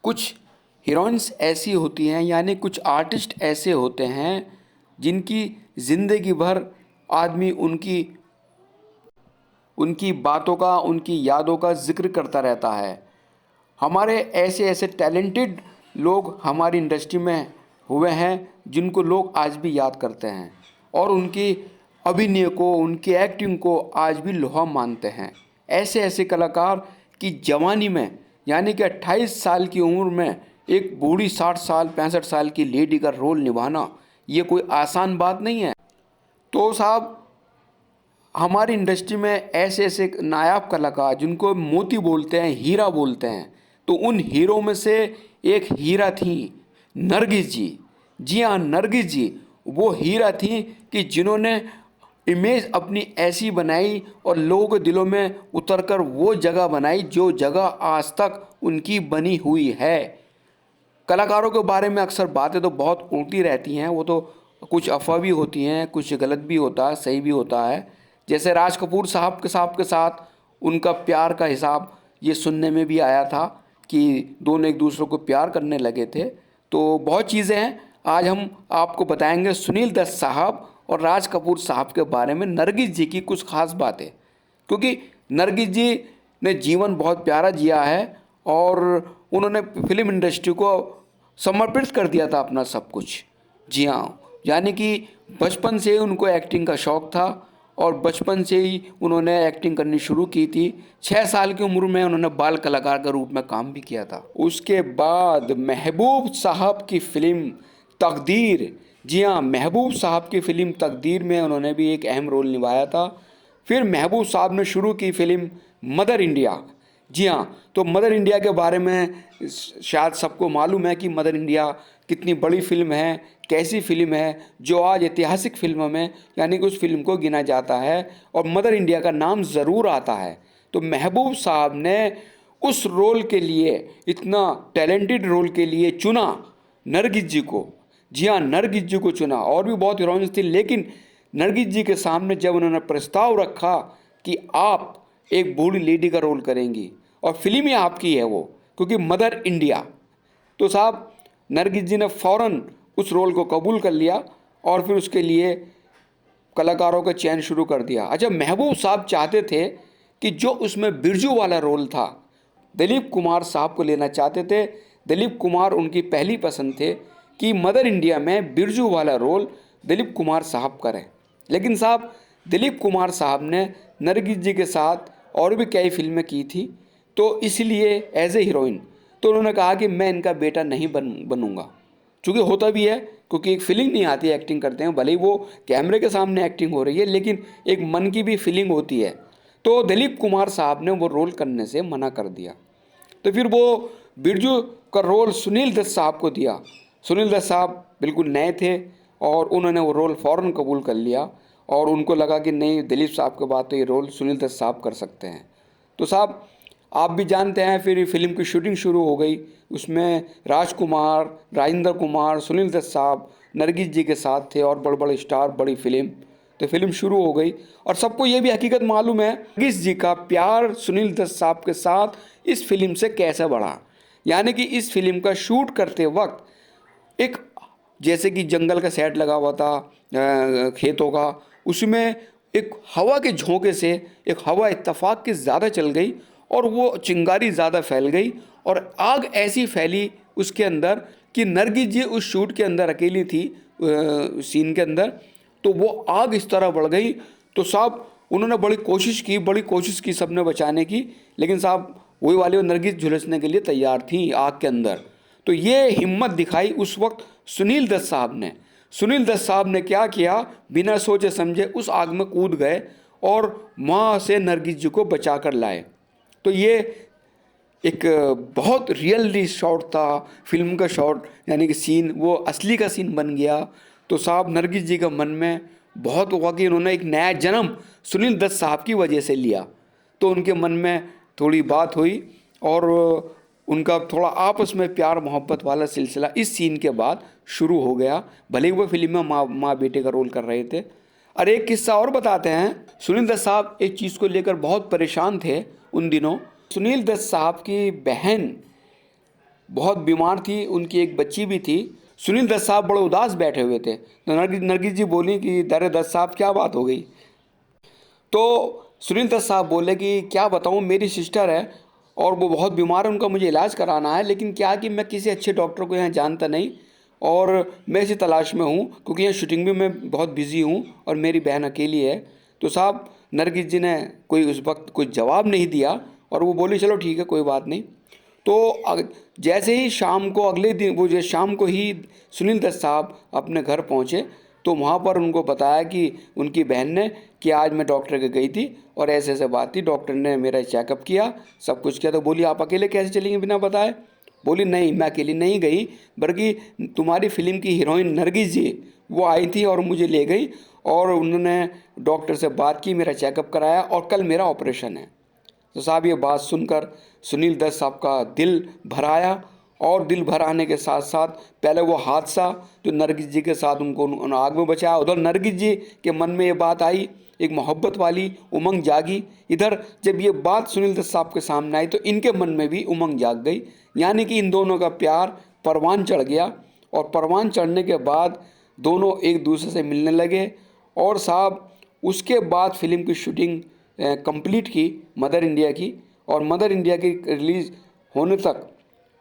कुछ हीरोइंस ऐसी होती हैं, यानी कुछ आर्टिस्ट ऐसे होते हैं जिनकी ज़िंदगी भर आदमी उनकी उनकी बातों का, उनकी यादों का ज़िक्र करता रहता है। हमारे ऐसे ऐसे टैलेंटेड लोग हमारी इंडस्ट्री में हुए हैं जिनको लोग आज भी याद करते हैं और उनकी अभिनय को, उनकी एक्टिंग को आज भी लोहा मानते हैं। ऐसे ऐसे कलाकार की जवानी में, यानी कि 28 साल की उम्र में एक बूढ़ी 60 साल 65 साल की लेडी का रोल निभाना, ये कोई आसान बात नहीं है। तो साहब, हमारी इंडस्ट्री में ऐसे ऐसे नायाब कलाकार जिनको मोती बोलते हैं, हीरा बोलते हैं, तो उन हीरो में से एक हीरा थी नरगिस जी। जी हाँ, नरगिस जी वो हीरा थी कि जिन्होंने इमेज अपनी ऐसी बनाई और लोगों के दिलों में उतरकर वो जगह बनाई जो जगह आज तक उनकी बनी हुई है। कलाकारों के बारे में अक्सर बातें तो बहुत उड़ती रहती हैं, वो तो कुछ अफवाह भी होती हैं, कुछ गलत भी होता है, सही भी होता है। जैसे राज कपूर साहब के साथ उनका प्यार का हिसाब ये सुनने में भी आया था कि दोनों एक दूसरे को प्यार करने लगे थे। तो बहुत चीज़ें हैं, आज हम आपको बताएंगे सुनील दत्त साहब और राज कपूर साहब के बारे में, नरगिस जी की कुछ खास बातें। क्योंकि नरगिस जी ने जीवन बहुत प्यारा जिया है और उन्होंने फिल्म इंडस्ट्री को समर्पित कर दिया था अपना सब कुछ। जी हाँ, यानी कि बचपन से ही उनको एक्टिंग का शौक़ था और बचपन से ही उन्होंने एक्टिंग करनी शुरू की थी। 6 साल की उम्र में उन्होंने बाल कलाकार के रूप में काम भी किया था। उसके बाद महबूब साहब की फिल्म तकदीर, जी हाँ, महबूब साहब की फिल्म तकदीर में उन्होंने भी एक अहम रोल निभाया था। फिर महबूब साहब ने शुरू की फिल्म मदर इंडिया। जी हाँ, तो मदर इंडिया के बारे में शायद सबको मालूम है कि मदर इंडिया कितनी बड़ी फिल्म है, कैसी फिल्म है, जो आज ऐतिहासिक फिल्मों में यानी कि उस फिल्म को गिना जाता है और मदर इंडिया का नाम ज़रूर आता है। तो महबूब साहब ने उस रोल के लिए, इतना टैलेंटेड रोल के लिए चुना नरगिस जी को। जी हाँ, नरगिस जी को चुना। और भी बहुत हीरोइंस थी, लेकिन नरगिस जी के सामने जब उन्होंने प्रस्ताव रखा कि आप एक बूढ़ी लेडी का रोल करेंगी और फिल्म ही आपकी है वो, क्योंकि मदर इंडिया, तो साहब नरगिस जी ने फ़ौरन उस रोल को कबूल कर लिया और फिर उसके लिए कलाकारों का चयन शुरू कर दिया। अच्छा, महबूब साहब चाहते थे कि जो उसमें बिरजू वाला रोल था, दिलीप कुमार साहब को लेना चाहते थे। दिलीप कुमार उनकी पहली पसंद थे कि मदर इंडिया में बिरजू वाला रोल दिलीप कुमार साहब करें। लेकिन साहब दिलीप कुमार साहब ने नरगिस जी के साथ और भी कई फिल्में की थी, तो इसलिए एज ए हीरोइन तो उन्होंने कहा कि मैं इनका बेटा नहीं बनूंगा। चूँकि होता भी है, क्योंकि एक फीलिंग नहीं आती एक्टिंग करते हैं, भले ही वो कैमरे के सामने एक्टिंग हो रही है, लेकिन एक मन की भी फीलिंग होती है। तो दिलीप कुमार साहब ने वो रोल करने से मना कर दिया। तो फिर वो बिरजू का रोल सुनील दत्त साहब को दिया। सुनील दत्त साहब बिल्कुल नए थे और उन्होंने वो रोल फ़ौरन कबूल कर लिया और उनको लगा कि नहीं, दिलीप साहब के बाद तो ये रोल सुनील दत्त साहब कर सकते हैं। तो साहब आप भी जानते हैं, फिर फिल्म की शूटिंग शुरू हो गई। उसमें राजकुमार, राजेंद्र कुमार, सुनील दत्त साहब नरगिस जी के साथ थे और बड़े बड़े स्टार, बड़ी फिल्म। तो फिल्म शुरू हो गई और सबको ये भी हकीकत मालूम है नरगिस जी का प्यार सुनील दत्त साहब के साथ इस फिल्म से कैसे बढ़ा। यानी कि इस फिल्म का शूट करते वक्त एक, जैसे कि जंगल का सेट लगा हुआ था खेतों का, उसमें एक हवा के झोंके से एक हवा इत्तेफाक के ज़्यादा चल गई और वो चिंगारी ज़्यादा फैल गई और आग ऐसी फैली उसके अंदर कि नरगिस जी उस शूट के अंदर अकेली थी सीन के अंदर। तो वो आग इस तरह बढ़ गई। तो साहब उन्होंने बड़ी कोशिश की सबने बचाने की, लेकिन साहब वही वाले नरगिस झुलसने के लिए तैयार थी आग के अंदर। तो ये हिम्मत दिखाई उस वक्त सुनील दत्त साहब ने। सुनील दत्त साहब ने क्या किया, बिना सोचे समझे उस आग में कूद गए और वहाँ से नरगिस जी को बचा कर लाए। तो ये एक बहुत रियली शॉट था, फिल्म का शॉट, यानी कि सीन वो असली का सीन बन गया। तो साहब नरगिस जी का मन में बहुत हुआ कि उन्होंने एक नया जन्म सुनील दत्त साहब की वजह से लिया। तो उनके मन में थोड़ी बात हुई और उनका थोड़ा आपस में प्यार मोहब्बत वाला सिलसिला इस सीन के बाद शुरू हो गया। भले ही वो फिल्म में माँ बेटे का रोल कर रहे थे। और एक किस्सा और बताते हैं, सुनील दत्त साहब एक चीज़ को लेकर बहुत परेशान थे उन दिनों। सुनील दत्त साहब की बहन बहुत बीमार थी, उनकी एक बच्ची भी थी। सुनील दत्त साहब बड़े उदास बैठे हुए थे। तो नरगिस जी बोली कि अरे दत्त साहब क्या बात हो गई। तो सुनील दत्त साहब बोले कि क्या बताऊं, मेरी सिस्टर है और वो बहुत बीमार है, उनका मुझे इलाज कराना है, लेकिन क्या कि मैं किसी अच्छे डॉक्टर को यहाँ जानता नहीं और मैं इसी तलाश में हूँ, क्योंकि यहाँ शूटिंग में मैं बहुत बिजी हूँ और मेरी बहन अकेली है। तो साहब नरगिस जी ने कोई उस वक्त कोई जवाब नहीं दिया और वो बोली चलो ठीक है कोई बात नहीं। तो जैसे ही शाम को अगले दिन वो जो शाम को ही सुनील दत्त साहब अपने घर पहुँचे तो वहाँ पर उनको बताया कि उनकी बहन ने कि आज मैं डॉक्टर के गई थी और ऐसे ऐसे बात थी, डॉक्टर ने मेरा चेकअप किया, सब कुछ किया। तो बोली आप अकेले कैसे चलेंगे बिना बताए। बोली नहीं मैं अकेली नहीं गई, बल्कि तुम्हारी फिल्म की हीरोइन नरगिस जी वो आई थी और मुझे ले गई और उन्होंने डॉक्टर से बात की, मेरा चेकअप कराया और कल मेरा ऑपरेशन है। तो साहब ये बात सुनकर सुनील दत्त साहब का दिल भर आया और दिल भर आने के साथ साथ पहले वो हादसा जो नरगिस जी के साथ उनको आग में बचाया, उधर नरगिस जी के मन में ये बात आई, एक मोहब्बत वाली उमंग जागी। इधर जब ये बात सुनील दत्त साहब के सामने आई तो इनके मन में भी उमंग जाग गई, यानी कि इन दोनों का प्यार परवान चढ़ गया। और परवान चढ़ने के बाद दोनों एक दूसरे से मिलने लगे और साहब उसके बाद फिल्म की शूटिंग कंप्लीट की मदर इंडिया की। और मदर इंडिया की रिलीज़ होने तक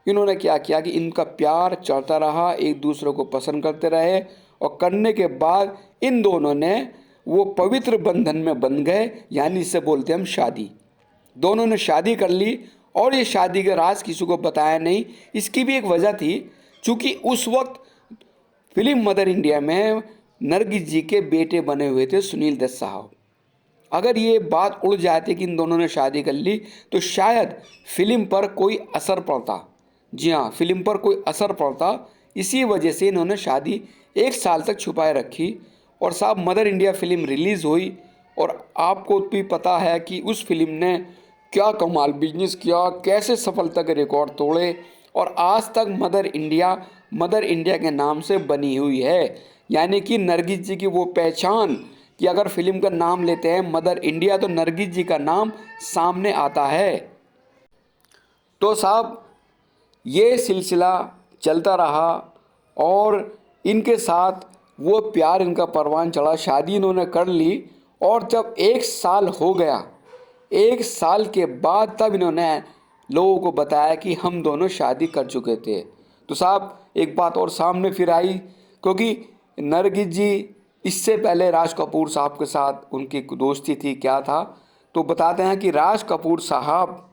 इन्होंने क्या किया कि इनका प्यार चढ़ता रहा, एक दूसरे को पसंद करते रहे और करने के बाद इन दोनों ने वो पवित्र बंधन में बंध गए, यानी इससे बोलते हैं हम शादी। दोनों ने शादी कर ली और ये शादी का राज किसी को बताया नहीं। इसकी भी एक वजह थी, चूँकि उस वक्त फिल्म मदर इंडिया में नरगिस जी के बेटे बने हुए थे सुनील दत्त साहब। अगर ये बात उड़ जाती कि इन दोनों ने शादी कर ली तो शायद फिल्म पर कोई असर पड़ता। जी हाँ, फिल्म पर कोई असर पड़ता, इसी वजह से इन्होंने शादी एक साल तक छुपाए रखी। और साहब मदर इंडिया फिल्म रिलीज़ हुई और आपको भी पता है कि उस फिल्म ने क्या कमाल बिजनेस किया, कैसे सफलता के रिकॉर्ड तोड़े और आज तक मदर इंडिया के नाम से बनी हुई है। यानी कि नरगिस जी की वो पहचान कि अगर फिल्म का नाम लेते हैं मदर इंडिया तो नरगिस जी का नाम सामने आता है। तो साहब ये सिलसिला चलता रहा और इनके साथ वो प्यार इनका परवान चढ़ा, शादी इन्होंने कर ली और जब एक साल हो गया, एक साल के बाद तब इन्होंने लोगों को बताया कि हम दोनों शादी कर चुके थे। तो साहब एक बात और सामने फिर आई, क्योंकि नरगिस जी इससे पहले राज कपूर साहब के साथ उनकी दोस्ती थी, क्या था, तो बताते हैं कि राज कपूर साहब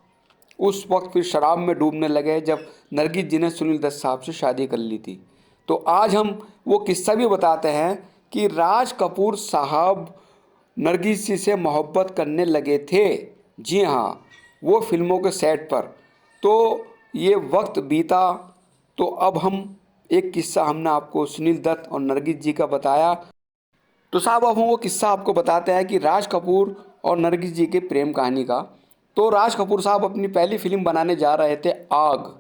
उस वक्त फिर शराब में डूबने लगे जब नरगिस जी ने सुनील दत्त साहब से शादी कर ली थी। तो आज हम वो किस्सा भी बताते हैं कि राज कपूर साहब नरगिस जी से मोहब्बत करने लगे थे। जी हाँ, वो फिल्मों के सेट पर। तो ये वक्त बीता तो अब हम एक किस्सा हमने आपको सुनील दत्त और नरगिस जी का बताया। तो साहब अब हम वो किस्सा आपको बताते हैं कि राज कपूर और नरगिस जी के प्रेम कहानी का। तो राज कपूर साहब अपनी पहली फिल्म बनाने जा रहे थे आग।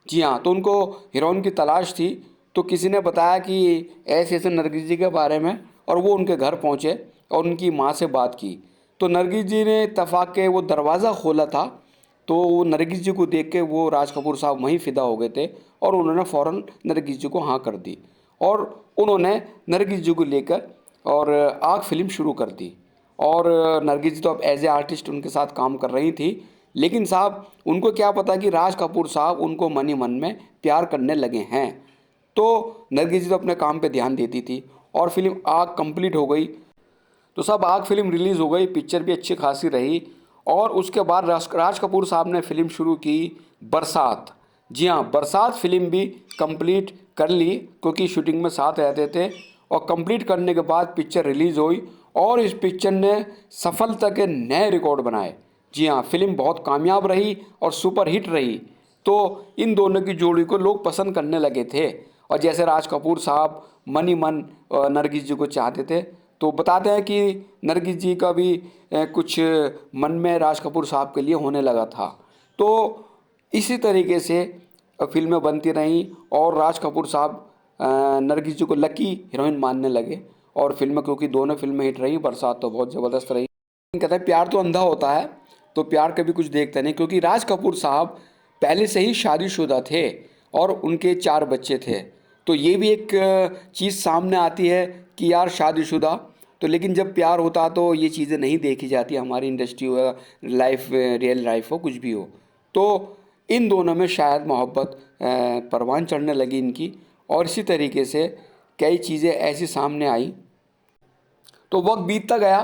जी हाँ, तो उनको हीरोइन की तलाश थी। तो किसी ने बताया कि ऐसे ऐसे नरगिस जी के बारे में और वो उनके घर पहुँचे और उनकी माँ से बात की। तो नरगिस जी ने इत्तेफाक के वो दरवाज़ा खोला था तो वो नरगिस जी को देख के वो राज कपूर साहब वहीं फ़िदा हो गए थे और उन्होंने फ़ौरन नरगिस जी को हाँ कर दी और उन्होंने नरगिस जी को लेकर और आग फिल्म शुरू कर दी। और नरगिस जी तो अब एज ए आर्टिस्ट उनके साथ काम कर रही थी, लेकिन साहब उनको क्या पता कि राज कपूर साहब उनको मन ही मन में प्यार करने लगे हैं। तो नरगिस जी तो अपने काम पे ध्यान देती थी और फिल्म आग कंप्लीट हो गई। तो साहब आग फिल्म रिलीज़ हो गई, पिक्चर भी अच्छी खासी रही और उसके बाद राज कपूर साहब ने फिल्म शुरू की बरसात। जी हाँ, बरसात फिल्म भी कंप्लीट कर ली क्योंकि शूटिंग में साथ रहते थे और कंप्लीट करने के बाद पिक्चर रिलीज़ हुई और इस पिक्चर ने सफलता के नए रिकॉर्ड बनाए। जी हाँ, फिल्म बहुत कामयाब रही और सुपर हिट रही। तो इन दोनों की जोड़ी को लोग पसंद करने लगे थे और जैसे राज कपूर साहब मन ही मन नरगिस जी को चाहते थे। तो बताते हैं कि नरगिस जी का भी कुछ मन में राज कपूर साहब के लिए होने लगा था। तो इसी तरीके से फिल्में बनती रहीं और राज कपूर साहब नरगिस जी को लकी हीरोइन मानने लगे और फिल्में, क्योंकि दोनों फिल्में हिट रही, बरसात तो बहुत ज़बरदस्त रही। कहते हैं प्यार तो अंधा होता है, तो प्यार कभी कुछ देखते नहीं, क्योंकि राज कपूर साहब पहले से ही शादीशुदा थे और उनके 4 बच्चे थे। तो ये भी एक चीज़ सामने आती है कि यार शादीशुदा, तो लेकिन जब प्यार होता तो ये चीज़ें नहीं देखी जाती, हमारी इंडस्ट्री हो, लाइफ, रियल लाइफ हो, कुछ भी हो। तो इन दोनों में शायद मोहब्बत परवान चढ़ने लगी इनकी, और इसी तरीके से कई चीज़ें ऐसी सामने आई। तो वक्त बीतता गया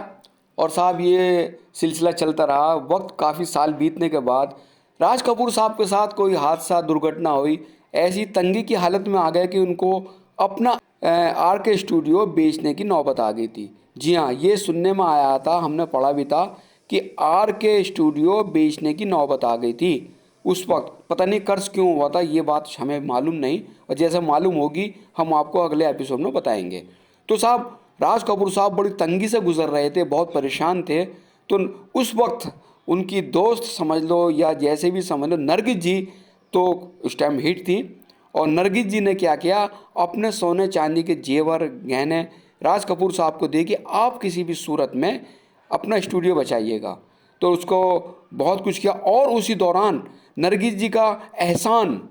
और साहब ये सिलसिला चलता रहा। वक्त काफ़ी साल बीतने के बाद राज कपूर साहब के साथ कोई हादसा, दुर्घटना हुई, ऐसी तंगी की हालत में आ गए कि उनको अपना आर के स्टूडियो बेचने की नौबत आ गई थी। जी हाँ, ये सुनने में आया था, हमने पढ़ा भी था कि आर के स्टूडियो बेचने की नौबत आ गई थी। उस वक्त पता नहीं कर्ज क्यों हुआ था, ये बात हमें मालूम नहीं, और जैसे मालूम होगी हम आपको अगले एपिसोड में बताएंगे। तो साहब राज कपूर साहब बड़ी तंगी से गुजर रहे थे, बहुत परेशान थे। तो उस वक्त उनकी दोस्त समझ लो या जैसे भी समझ लो, नरगिस जी तो उस टाइम हिट थी। और नरगिस जी ने क्या किया, अपने सोने चांदी के जेवर गहने राज कपूर साहब को दे कि आप किसी भी सूरत में अपना स्टूडियो बचाइएगा। तो उसको बहुत कुछ किया। और उसी दौरान नरगिस जी का एहसान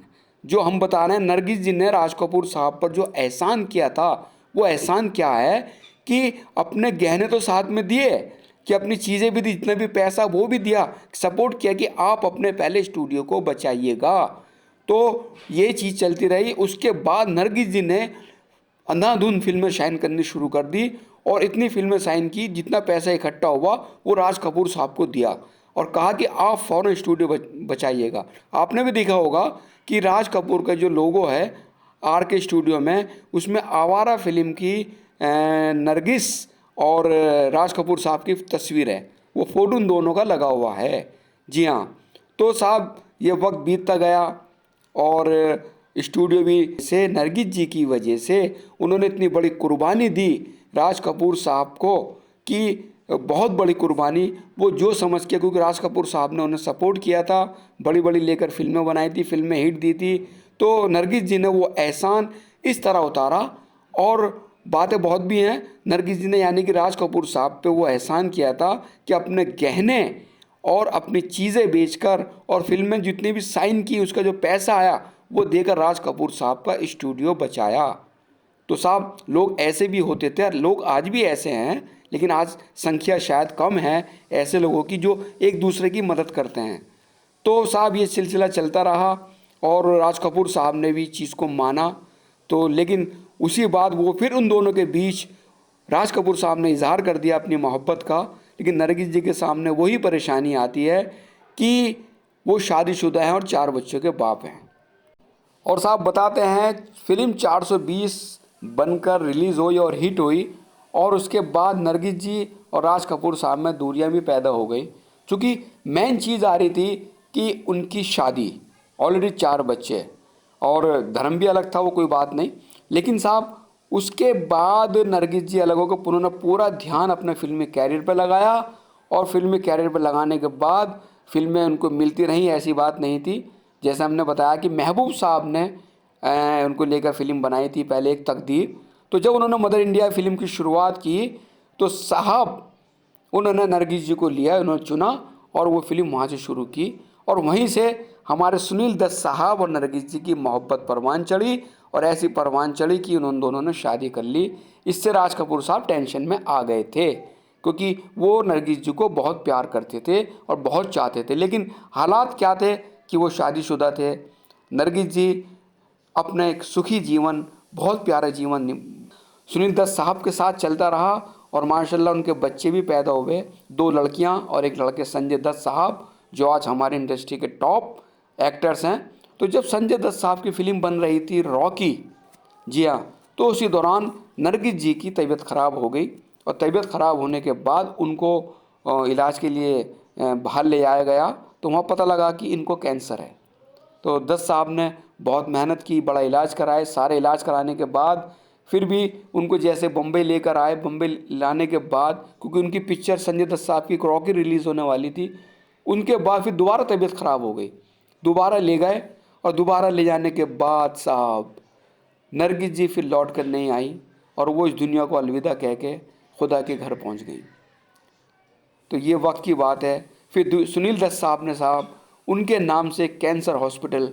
जो हम बता रहे हैं, नरगिस जी ने राज कपूर साहब पर जो एहसान किया था, वो एहसान क्या है कि अपने गहने तो साथ में दिए, कि अपनी चीज़ें भी दी, जितना भी पैसा वो भी दिया, सपोर्ट किया कि आप अपने पहले स्टूडियो को बचाइएगा। तो ये चीज़ चलती रही। उसके बाद नरगिस जी ने अंधाधुंध फिल्में साइन करनी शुरू कर दी, और इतनी फिल्में साइन की, जितना पैसा इकट्ठा हुआ वो राज कपूर साहब को दिया, और कहा कि आप फ़ौरन स्टूडियो बचाइएगा। आपने भी देखा होगा कि राज कपूर का जो लोगो है आर के स्टूडियो में, उसमें आवारा फिल्म की नरगिस और राज कपूर साहब की तस्वीर है, वो फ़ोटो उन दोनों का लगा हुआ है। जी हाँ। तो साहब ये वक्त बीतता गया, और स्टूडियो भी से नरगिस जी की वजह से उन्होंने इतनी बड़ी कुर्बानी दी राज कपूर साहब को, कि बहुत बड़ी कुर्बानी वो जो समझ के, क्योंकि राज कपूर साहब ने उन्हें सपोर्ट किया था, बड़ी बड़ी लेकर फिल्में बनाई थी, फिल्में हिट दी थी। तो नरगिस जी ने वो एहसान इस तरह उतारा, और बातें बहुत भी हैं। नरगिस जी ने यानी कि राज कपूर साहब पे वो एहसान किया था कि अपने गहने और अपनी चीज़ें बेचकर और फिल्में जितनी भी साइन की, उसका जो पैसा आया वो देकर राज कपूर साहब का स्टूडियो बचाया। तो साहब लोग ऐसे भी होते थे, लोग आज भी ऐसे हैं, लेकिन आज संख्या शायद कम है ऐसे लोगों की जो एक दूसरे की मदद करते हैं। तो साहब ये सिलसिला चलता रहा, और राज कपूर साहब ने भी चीज़ को माना। तो लेकिन उसी बाद वो फिर उन दोनों के बीच राज कपूर साहब ने इजहार कर दिया अपनी मोहब्बत का, लेकिन नरगिस जी के सामने वही परेशानी आती है कि वो शादीशुदा हैं और 4 बच्चों के बाप हैं। और साहब बताते हैं, फिल्म 420 बनकर रिलीज़ हुई और हिट हुई, और उसके बाद नरगिस जी और राज कपूर साहब में दूरियां भी पैदा हो गई, क्योंकि मेन चीज़ आ रही थी कि उनकी शादी, ऑलरेडी 4 बच्चे, और धर्म भी अलग था, वो कोई बात नहीं। लेकिन साहब उसके बाद नरगिस जी अलग होकर उन्होंने पूरा ध्यान अपने फिल्मी कैरियर पर लगाया, और फिल्मी कैरियर पर लगाने के बाद फिल्में उनको मिलती रहीं, ऐसी बात नहीं थी। जैसे हमने बताया कि महबूब साहब ने उनको लेकर फिल्म बनाई थी पहले, एक तकदीर। तो जब उन्होंने मदर इंडिया फिल्म की शुरुआत की, तो साहब उन्होंने नरगिस जी को लिया, उन्होंने चुना, और वो फिल्म वहाँ से शुरू की, और वहीं से हमारे सुनील दत्त साहब और नरगिस जी की मोहब्बत परवान चढ़ी, और ऐसी परवान चढ़ी कि उन्होंने दोनों ने शादी कर ली। इससे राज कपूर साहब टेंशन में आ गए थे, क्योंकि वो नरगिस जी को बहुत प्यार करते थे और बहुत चाहते थे। लेकिन हालात क्या थे कि वो शादीशुदा थे। नरगिस जी अपना एक सुखी जीवन, बहुत प्यारा जीवन सुनील दत्त साहब के साथ चलता रहा, और माशाल्लाह उनके बच्चे भी पैदा हुए, 2 लड़कियां और एक लड़के, संजय दत्त साहब, जो आज हमारी इंडस्ट्री के टॉप एक्टर्स हैं। तो जब संजय दत्त साहब की फिल्म बन रही थी रॉकी, जी हाँ, तो उसी दौरान नरगिस जी की तबीयत ख़राब हो गई, और तबीयत ख़राब होने के बाद उनको इलाज के लिए बाहर ले जाया गया। तो वहाँ पता लगा कि इनको कैंसर है। तो दत्त साहब ने बहुत मेहनत की, बड़ा इलाज कराए, सारे इलाज कराने के बाद फिर भी उनको जैसे बम्बई लेकर आए। बम्बई लाने के बाद, क्योंकि उनकी पिक्चर संजय दत्त साहब की रॉकी रिलीज़ होने वाली थी, उनके बाद फिर दोबारा तबीयत ख़राब हो गई, दोबारा ले गए, और दोबारा ले जाने के बाद साहब नरगिस जी फिर लौट कर नहीं आई, और वो इस दुनिया को अलविदा कह के खुदा के घर पहुंच गई। तो ये वक्त की बात है। फिर सुनील दत्त साहब ने उनके नाम से कैंसर हॉस्पिटल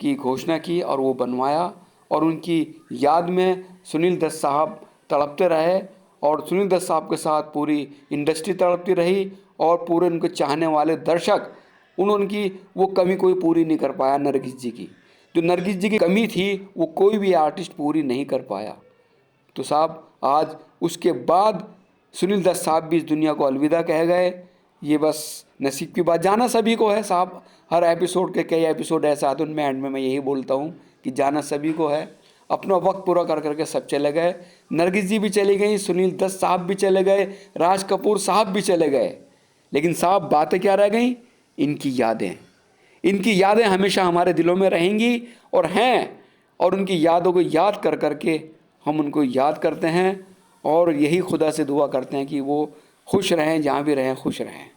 की घोषणा की और वो बनवाया, और उनकी याद में सुनील दत्त साहब तड़पते रहे, और सुनील दत्त साहब के साथ पूरी इंडस्ट्री तड़पती रही, और पूरे उनके चाहने वाले दर्शक उनकी वो कमी कोई पूरी नहीं कर पाया नरगिस जी की। जो नरगिस जी की कमी थी वो कोई भी आर्टिस्ट पूरी नहीं कर पाया। तो साहब आज उसके बाद सुनील दत्त साहब भी इस दुनिया को अलविदा कह गए। ये बस नसीब की बात, जाना सभी को है साहब। हर एपिसोड के कई एपिसोड ऐसे आते हैं, उनमें एंड में मैं यही बोलता हूँ कि जाना सभी को है। अपना वक्त पूरा कर करके सब चले गए। नरगिस जी भी चली गई, सुनील दत्त साहब भी चले गए, राज कपूर साहब भी चले गए, लेकिन साहब बातें क्या रह गई? इनकी यादें। इनकी यादें हमेशा हमारे दिलों में रहेंगी और हैं, और उनकी यादों को याद कर करके हम उनको याद करते हैं, और यही खुदा से दुआ करते हैं कि वो खुश रहें, जहाँ भी रहें खुश रहें।